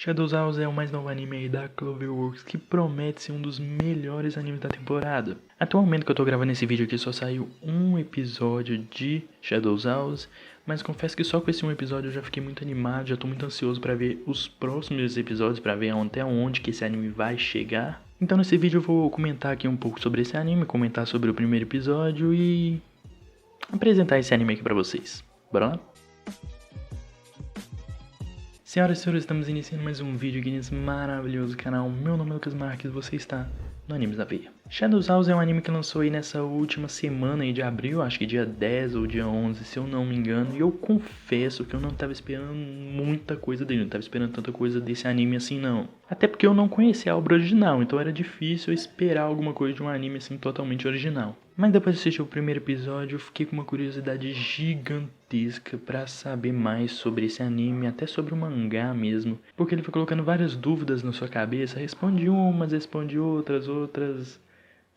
Shadows House é o mais novo anime aí da Cloverworks que promete ser um dos melhores animes da temporada. Até o momento que eu tô gravando esse vídeo aqui só saiu um episódio de Shadows House, mas confesso que só com esse um episódio eu já fiquei muito animado, já tô muito ansioso pra ver os próximos episódios, pra ver até onde que esse anime vai chegar. Então nesse vídeo eu vou comentar aqui um pouco sobre esse anime, comentar sobre o primeiro episódio e apresentar esse anime aqui pra vocês. Bora lá? Senhoras e senhores, estamos iniciando mais um vídeo aqui nesse maravilhoso canal. Meu nome é Lucas Marques e você está no Animes na Veia. Shadows House é um anime que lançou aí nessa última semana aí de abril, acho que dia 10 ou dia 11, se eu não me engano. E eu confesso que eu não estava esperando muita coisa dele, não estava esperando tanta coisa desse anime assim não. Até porque eu não conhecia a obra original, então era difícil esperar alguma coisa de um anime assim totalmente original. Mas depois de assistir o primeiro episódio, eu fiquei com uma curiosidade gigantesca pra saber mais sobre esse anime, até sobre o mangá mesmo. Porque ele foi colocando várias dúvidas na sua cabeça, responde umas, responde outras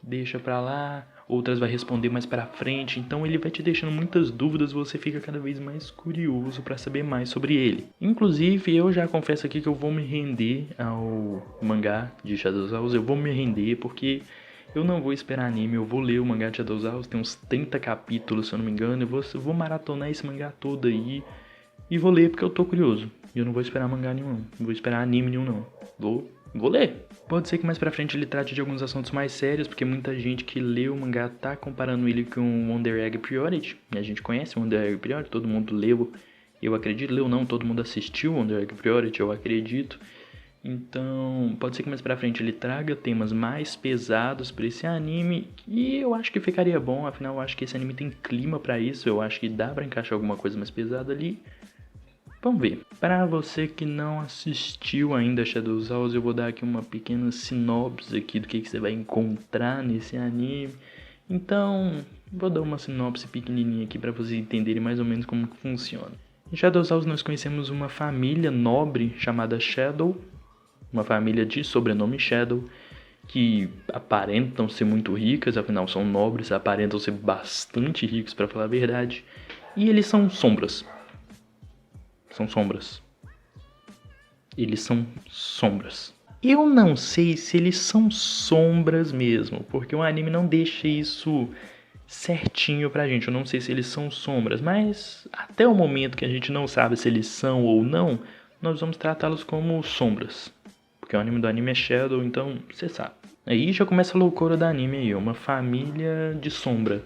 deixa pra lá, outras vai responder mais pra frente. Então ele vai te deixando muitas dúvidas, você fica cada vez mais curioso pra saber mais sobre ele. Inclusive, eu já confesso aqui que eu vou me render ao mangá de Shadows House, eu vou me render porque eu não vou esperar anime, eu vou ler o mangá de Shadows House, tem uns 30 capítulos, se eu não me engano. Eu vou maratonar esse mangá todo aí e vou ler porque eu tô curioso. E eu não vou esperar mangá nenhum, não vou esperar anime nenhum, não. Vou ler. Pode ser que mais pra frente ele trate de alguns assuntos mais sérios, porque muita gente que lê o mangá tá comparando ele com Wonder Egg Priority. E a gente conhece Wonder Egg Priority, todo mundo leu, eu acredito. Leu não, todo mundo assistiu Wonder Egg Priority, eu acredito. Então, pode ser que mais pra frente ele traga temas mais pesados pra esse anime, e eu acho que ficaria bom, afinal eu acho que esse anime tem clima pra isso, eu acho que dá pra encaixar alguma coisa mais pesada ali. Vamos ver. Pra você que não assistiu ainda Shadows House, eu vou dar aqui uma pequena sinopse aqui do que você vai encontrar nesse anime. Então, vou dar uma sinopse pequenininha aqui pra vocês entenderem mais ou menos como que funciona. Em Shadows House nós conhecemos uma família nobre chamada Shadow, uma família de sobrenome Shadow, que aparentam ser muito ricas, afinal são nobres, aparentam ser bastante ricos pra falar a verdade. E eles são sombras. São sombras. Eles são sombras. Eu não sei se eles são sombras mesmo, porque o anime não deixa isso certinho pra gente. Eu não sei se eles são sombras, mas até o momento que a gente não sabe se eles são ou não, nós vamos tratá-los como sombras. Porque o anime do anime é Shadow, então você sabe. Aí já começa a loucura do anime aí, uma família de sombra.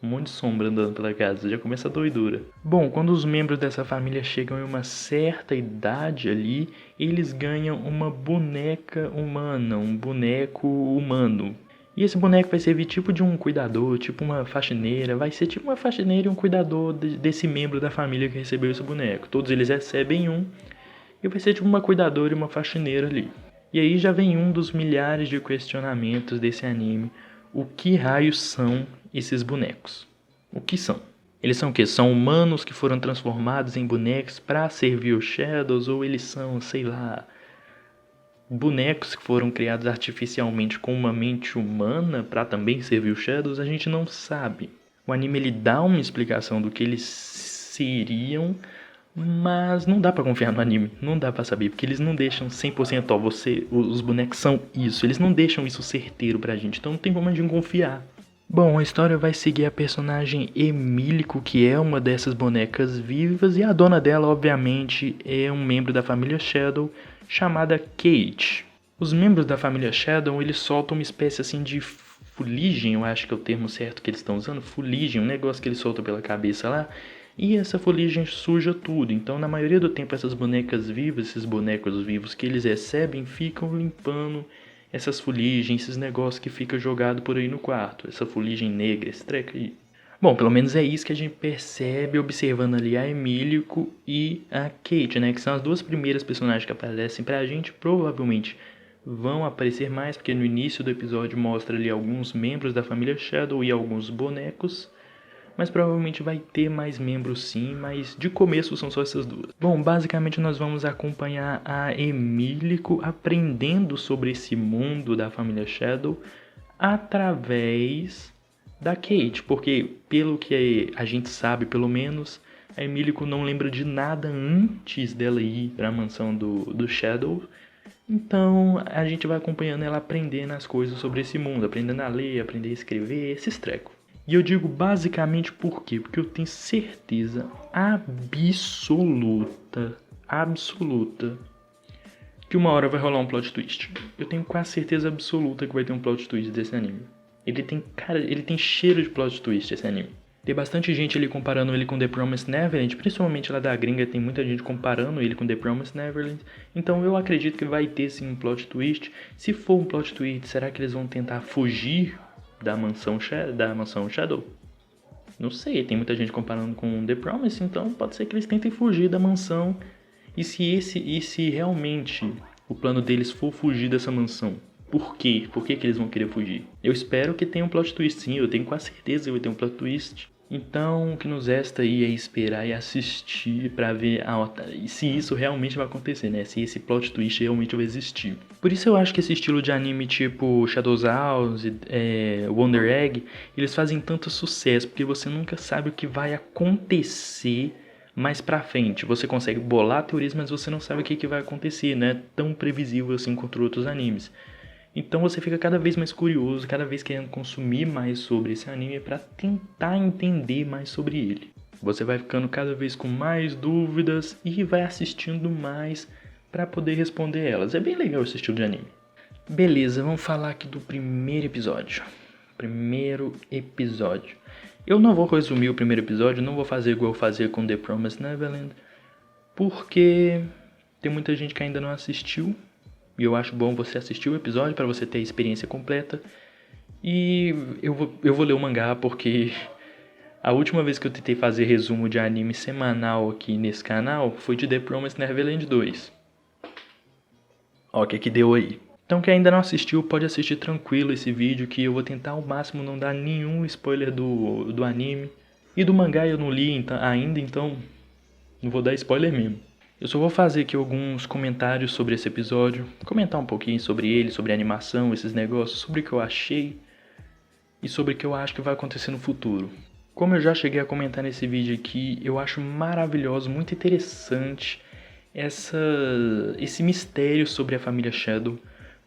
Um monte de sombra andando pela casa, já começa a doidura. Bom, quando os membros dessa família chegam em uma certa idade ali, eles ganham uma boneca humana, um boneco humano. E esse boneco vai servir tipo de um cuidador, tipo uma faxineira, vai ser tipo uma faxineira e um cuidador desse membro da família que recebeu esse boneco. Todos eles recebem um, e vai ser tipo uma cuidadora e uma faxineira ali. E aí já vem um dos milhares de questionamentos desse anime. O que raios são esses bonecos? O que são? Eles são o quê? São humanos que foram transformados em bonecos para servir os Shadows? Ou eles são, sei lá, bonecos que foram criados artificialmente com uma mente humana para também servir os Shadows? A gente não sabe. O anime ele dá uma explicação do que eles seriam, mas não dá pra confiar no anime, não dá pra saber, porque eles não deixam 100%, ó, os bonecos são isso, eles não deixam isso certeiro pra gente, então não tem como a gente confiar. Bom, a história vai seguir a personagem Emílico, que é uma dessas bonecas vivas, e a dona dela, obviamente, é um membro da família Shadow, chamada Kate. Os membros da família Shadow, eles soltam uma espécie assim de fuligem, eu acho que é o termo certo que eles estão usando, fuligem, um negócio que eles soltam pela cabeça lá, e essa fuligem suja tudo. Então, na maioria do tempo, essas bonecas vivas, esses bonecos vivos que eles recebem, ficam limpando essas fuligens, esses negócios que fica jogado por aí no quarto. Essa fuligem negra, esse treco aí. Bom, pelo menos é isso que a gente percebe observando ali a Emílico e a Kate, né? Que são as duas primeiras personagens que aparecem pra gente. Provavelmente vão aparecer mais, porque no início do episódio mostra ali alguns membros da família Shadow e alguns bonecos. Mas provavelmente vai ter mais membros sim, mas de começo são só essas duas. Bom, basicamente nós vamos acompanhar a Emílico aprendendo sobre esse mundo da família Shadow através da Kate, porque pelo que a gente sabe, pelo menos, A Emilico não lembra de nada antes dela ir pra mansão do Shadow. Então a gente vai acompanhando ela aprendendo as coisas sobre esse mundo, aprendendo a ler, aprender a escrever, esses trecos. E eu digo basicamente por quê? Porque eu tenho certeza absoluta que uma hora vai rolar um plot twist. Eu tenho quase certeza absoluta que vai ter um plot twist desse anime. Ele tem cheiro de plot twist esse anime. Tem bastante gente ali comparando ele com The Promised Neverland, principalmente lá da gringa, tem muita gente comparando ele com The Promised Neverland. Então eu acredito que vai ter sim um plot twist. Se for um plot twist, será que eles vão tentar fugir da mansão Shadow? Não sei, tem muita gente comparando com The Promised, então pode ser que eles tentem fugir da mansão. E se realmente o plano deles for fugir dessa mansão? Por quê? Por que eles vão querer fugir? Eu espero que tenha um plot twist sim, eu tenho quase certeza que vai ter um plot twist. Então, o que nos resta aí é esperar e assistir pra ver se isso realmente vai acontecer, né? Se esse plot twist realmente vai existir. Por isso eu acho que esse estilo de anime tipo Shadows House, Wonder Egg, eles fazem tanto sucesso, porque você nunca sabe o que vai acontecer mais pra frente. Você consegue bolar teorias, mas você não sabe o que vai acontecer, não é tão previsível assim quanto outros animes. Então você fica cada vez mais curioso, cada vez querendo consumir mais sobre esse anime para tentar entender mais sobre ele. Você vai ficando cada vez com mais dúvidas e vai assistindo mais para poder responder elas. É bem legal esse estilo de anime. Beleza, vamos falar aqui do primeiro episódio. Eu não vou resumir o primeiro episódio, não vou fazer igual eu fazia com The Promised Neverland, porque tem muita gente que ainda não assistiu. E eu acho bom você assistir o episódio para você ter a experiência completa. E eu vou ler o mangá porque a última vez que eu tentei fazer resumo de anime semanal aqui nesse canal foi de The Promised Neverland 2. Ó, o que deu aí. Então quem ainda não assistiu pode assistir tranquilo esse vídeo, que eu vou tentar ao máximo não dar nenhum spoiler do anime. E do mangá eu não li ainda, então não vou dar spoiler mesmo. Eu só vou fazer aqui alguns comentários sobre esse episódio, comentar um pouquinho sobre ele, sobre a animação, esses negócios, sobre o que eu achei e sobre o que eu acho que vai acontecer no futuro. Como eu já cheguei a comentar nesse vídeo aqui, eu acho maravilhoso, muito interessante esse mistério sobre a família Shadow,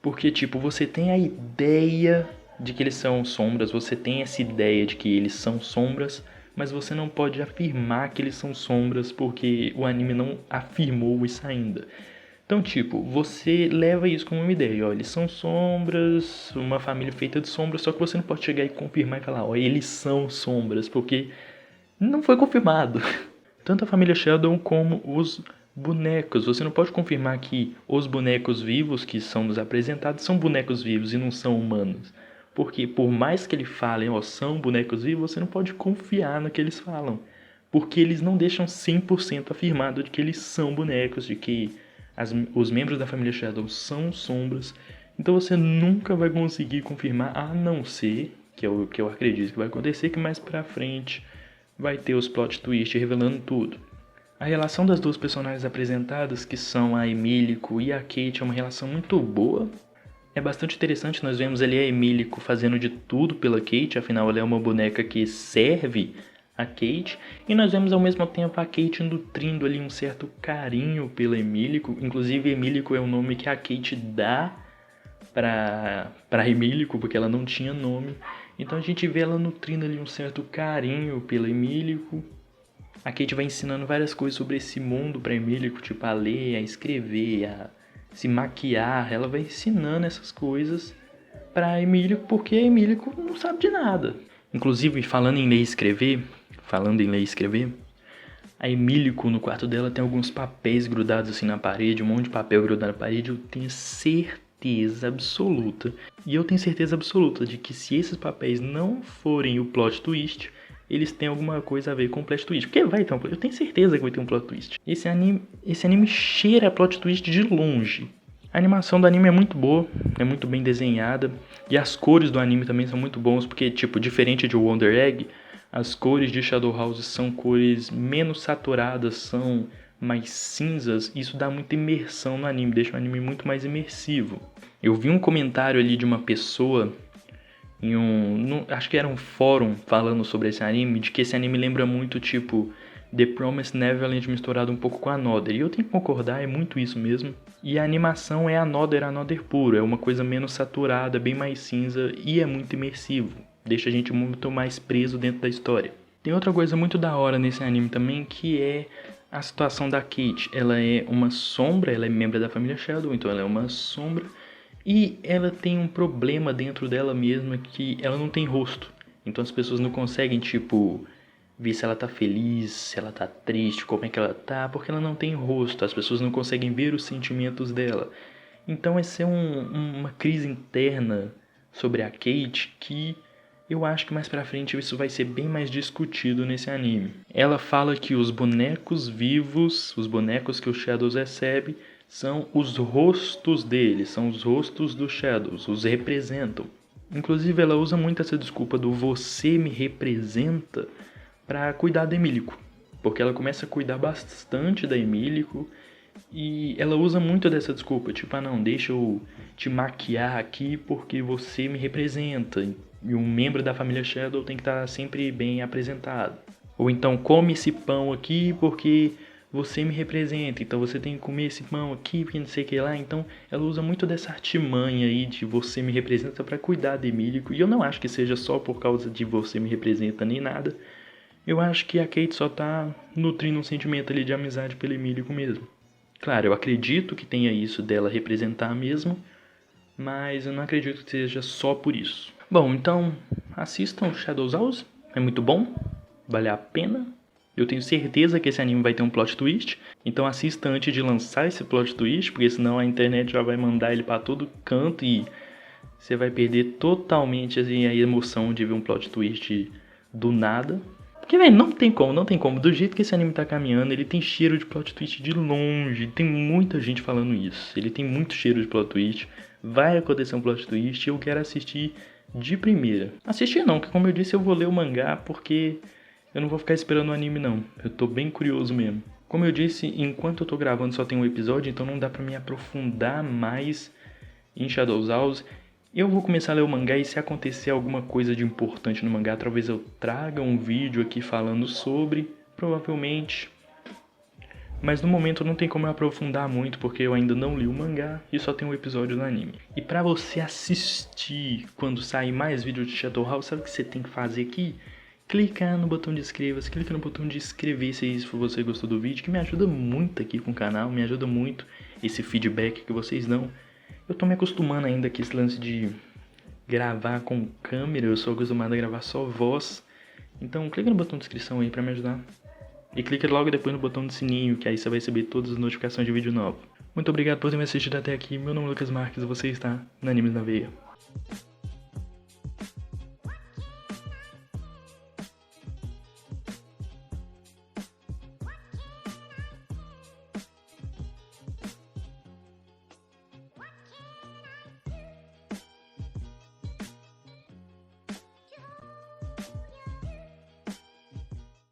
porque tipo, você tem a ideia de que eles são sombras, você tem essa ideia de que eles são sombras, mas você não pode afirmar que eles são sombras porque o anime não afirmou isso ainda. Então, tipo, você leva isso como uma ideia, ó, eles são sombras, uma família feita de sombras, só que você não pode chegar e confirmar e falar, ó, eles são sombras, porque não foi confirmado. Tanto a família Shadow como os bonecos, você não pode confirmar que os bonecos vivos que são nos apresentados são bonecos vivos e não são humanos. Porque por mais que eles falem, ó, são bonecos vivos, você não pode confiar no que eles falam. Porque eles não deixam 100% afirmado de que eles são bonecos, de que os membros da família Shadow são sombras. Então você nunca vai conseguir confirmar, a não ser, que é o que eu acredito que vai acontecer, que mais pra frente vai ter os plot twists revelando tudo. A relação das duas personagens apresentadas, que são a Emilico e a Kate, é uma relação muito boa. É bastante interessante, nós vemos ali a Emilico fazendo de tudo pela Kate, afinal ela é uma boneca que serve a Kate, e nós vemos ao mesmo tempo a Kate nutrindo ali um certo carinho pela Emilico, inclusive Emilico é o nome que a Kate dá para Emilico, porque ela não tinha nome, então a gente vê ela nutrindo ali um certo carinho pela Emilico. A Kate vai ensinando várias coisas sobre esse mundo para Emilico, tipo a ler, a escrever, a se maquiar, ela vai ensinando essas coisas pra Emilico, porque a Emilico não sabe de nada. Inclusive, falando em ler e escrever, a Emilico no quarto dela tem alguns papéis grudados assim na parede, um monte de papel grudado na parede, eu tenho certeza absoluta. E eu tenho certeza absoluta de que se esses papéis não forem o plot twist, eles têm alguma coisa a ver com o plot twist. Porque vai ter eu tenho certeza que vai ter um plot twist. Esse anime cheira a plot twist de longe. A animação do anime é muito boa, é muito bem desenhada. E as cores do anime também são muito bons, porque, tipo, diferente de Wonder Egg, as cores de Shadow House são cores menos saturadas, são mais cinzas. Isso dá muita imersão no anime, deixa o anime muito mais imersivo. Eu vi um comentário ali de uma pessoa acho que era um fórum falando sobre esse anime, de que esse anime lembra muito, tipo, The Promised Neverland misturado um pouco com Another. E eu tenho que concordar, é muito isso mesmo. E a animação é Another puro, é uma coisa menos saturada, bem mais cinza e é muito imersivo. Deixa a gente muito mais preso dentro da história. Tem outra coisa muito da hora nesse anime também, que é a situação da Kate. Ela é uma sombra, ela é membro da família Shadow, então ela é uma sombra. E ela tem um problema dentro dela mesma que ela não tem rosto. Então as pessoas não conseguem, ver se ela tá feliz, se ela tá triste, como é que ela tá, porque ela não tem rosto. As pessoas não conseguem ver os sentimentos dela. Então essa é uma crise interna sobre a Kate que eu acho que mais pra frente isso vai ser bem mais discutido nesse anime. Ela fala que os bonecos vivos, os bonecos que o Shadows recebe, são os rostos deles, são os rostos dos Shadows, os representam. Inclusive ela usa muito essa desculpa do você me representa pra cuidar da Emilico. Porque ela começa a cuidar bastante da Emilico e ela usa muito dessa desculpa, não, deixa eu te maquiar aqui porque você me representa. E um membro da família Shadow tem que estar sempre bem apresentado. Ou então, come esse pão aqui porque você me representa. Então você tem que comer esse pão aqui porque não sei o que lá. Então ela usa muito dessa artimanha aí de você me representa para cuidar de Emilico. E eu não acho que seja só por causa de você me representa nem nada. Eu acho que a Kate só tá nutrindo um sentimento ali de amizade pelo Emilico mesmo. Claro, eu acredito que tenha isso dela representar mesmo, mas eu não acredito que seja só por isso. Bom, então assistam Shadows House, é muito bom, vale a pena. Eu tenho certeza que esse anime vai ter um plot twist, então assista antes de lançar esse plot twist, porque senão a internet já vai mandar ele pra todo canto e você vai perder totalmente a emoção de ver um plot twist do nada. Porque, velho, não tem como. Do jeito que esse anime tá caminhando, ele tem cheiro de plot twist de longe. Tem muita gente falando isso. Ele tem muito cheiro de plot twist. Vai acontecer um plot twist e eu quero assistir de primeira. Assistir não, que como eu disse, eu vou ler o mangá porque eu não vou ficar esperando o anime não. Eu tô bem curioso mesmo. Como eu disse, enquanto eu tô gravando só tem um episódio, então não dá pra me aprofundar mais em Shadows House. Eu vou começar a ler o mangá e se acontecer alguma coisa de importante no mangá, talvez eu traga um vídeo aqui falando sobre, provavelmente. Mas no momento não tem como eu aprofundar muito, porque eu ainda não li o mangá e só tem um episódio do anime. E pra você assistir quando sair mais vídeos de Shadows House, sabe o que você tem que fazer aqui? Clicar no botão de inscreva-se, clica no botão de inscrever-se se você gostou do vídeo, que me ajuda muito aqui com o canal, me ajuda muito esse feedback que vocês dão. Eu tô me acostumando ainda com esse lance de gravar com câmera, eu sou acostumado a gravar só voz. Então clica no botão de inscrição aí pra me ajudar. E clica logo depois no botão do sininho, que aí você vai receber todas as notificações de vídeo novo. Muito obrigado por ter me assistido até aqui, meu nome é Lucas Marques e você está no Animes na Veia.